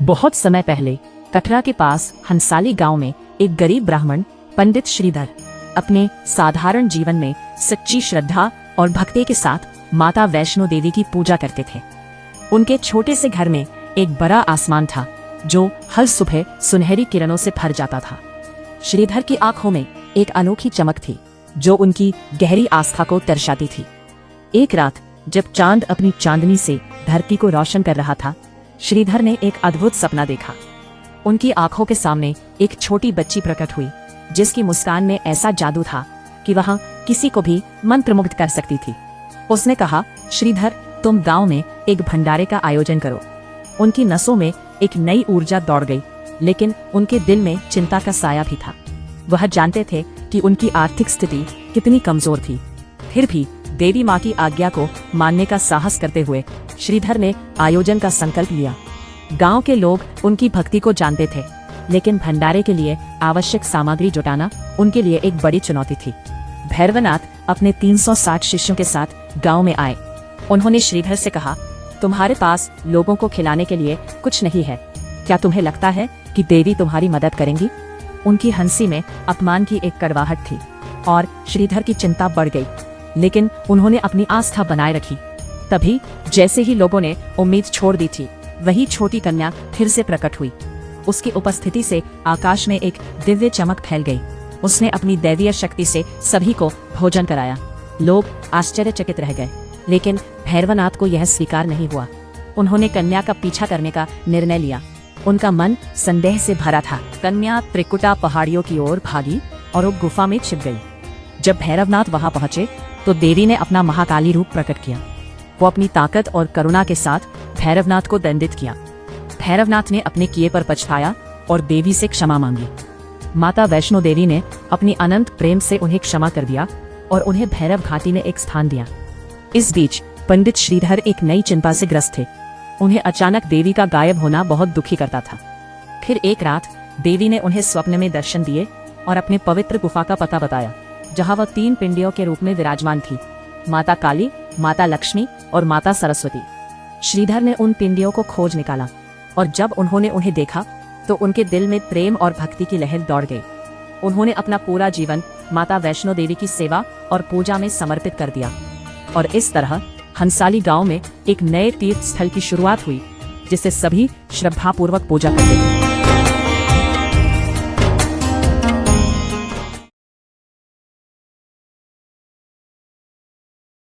बहुत समय पहले कटरा के पास हंसाली गांव में एक गरीब ब्राह्मण पंडित श्रीधर अपने साधारण जीवन में सच्ची श्रद्धा और भक्ति के साथ माता वैष्णो देवी की पूजा करते थे। उनके छोटे से घर में एक बड़ा आसमान था जो हर सुबह सुनहरी किरणों से भर जाता था। श्रीधर की आंखों में एक अनोखी चमक थी जो उनकी गहरी आस्था को दर्शाती थी। एक रात जब चांद अपनी चांदनी से धरती को रोशन कर रहा था, श्रीधर ने एक अद्भुत सपना देखा। उनकी आंखों के सामने एक छोटी बच्ची प्रकट हुई जिसकी मुस्कान में ऐसा जादू था कि वह किसी को भी मंत्रमुग्ध कर सकती थी। उसने कहा, श्रीधर, तुम गांव में एक भंडारे का आयोजन करो। उनकी नसों में एक नई ऊर्जा दौड़ गई, लेकिन उनके दिल में चिंता का साया भी था। वह जानते थे कि उनकी आर्थिक स्थिति कितनी कमजोर थी। फिर भी देवी माँ की आज्ञा को मानने का साहस करते हुए श्रीधर ने आयोजन का संकल्प लिया। गांव के लोग उनकी भक्ति को जानते थे, लेकिन भंडारे के लिए आवश्यक सामग्री जुटाना उनके लिए एक बड़ी चुनौती थी। भैरवनाथ अपने 360 शिष्यों के साथ गांव में आए। उन्होंने श्रीधर से कहा, तुम्हारे पास लोगों को खिलाने के लिए कुछ नहीं है, क्या तुम्हें लगता है कि देवी तुम्हारी मदद करेंगी? उनकी हंसी में अपमान की एक कड़वाहट थी और श्रीधर की चिंता बढ़ गई, लेकिन उन्होंने अपनी आस्था बनाए रखी। तभी जैसे ही लोगों ने उम्मीद छोड़ दी थी, वही छोटी कन्या फिर से प्रकट हुई। उसकी उपस्थिति से आकाश में एक दिव्य चमक फैल गई। उसने अपनी दैवीय शक्ति से सभी को भोजन कराया। लोग आश्चर्यचकित रह गए, लेकिन भैरवनाथ को यह स्वीकार नहीं हुआ। उन्होंने कन्या का पीछा करने का निर्णय लिया। उनका मन संदेह से भरा था। कन्या त्रिकुटा पहाड़ियों की ओर भागी और वो गुफा में छिप गई। जब भैरवनाथ वहां पहुंचे तो देवी ने अपना महाकाली रूप प्रकट किया। वो अपनी ताकत और करुणा के साथ भैरवनाथ को दंडित किया। भैरवनाथ ने अपने किए पर पछताया और देवी से क्षमा मांगी। माता वैष्णो देवी ने अपनी अनंत प्रेम से उन्हें क्षमा कर दिया और उन्हें भैरव घाटी में एक स्थान दिया। इस बीच पंडित श्रीधर एक नई चिंता से ग्रस्त थे। उन्हें अचानक देवी का गायब होना बहुत दुखी करता था। फिर एक रात देवी ने उन्हें स्वप्न में दर्शन दिए और अपने पवित्र गुफा का पता बताया, जहां वह 3 पिंडियों के रूप में विराजमान थी, माता काली, माता लक्ष्मी और माता सरस्वती। श्रीधर ने उन पिंडियों को खोज निकाला और जब उन्होंने उन्हें देखा तो उनके दिल में प्रेम और भक्ति की लहर दौड़ गई। उन्होंने अपना पूरा जीवन माता वैष्णो देवी की सेवा और पूजा में समर्पित कर दिया और इस तरह हंसाली गांव में एक नए तीर्थ स्थल की शुरुआत हुई जिसे सभी श्रद्धापूर्वक पूजा करते थे।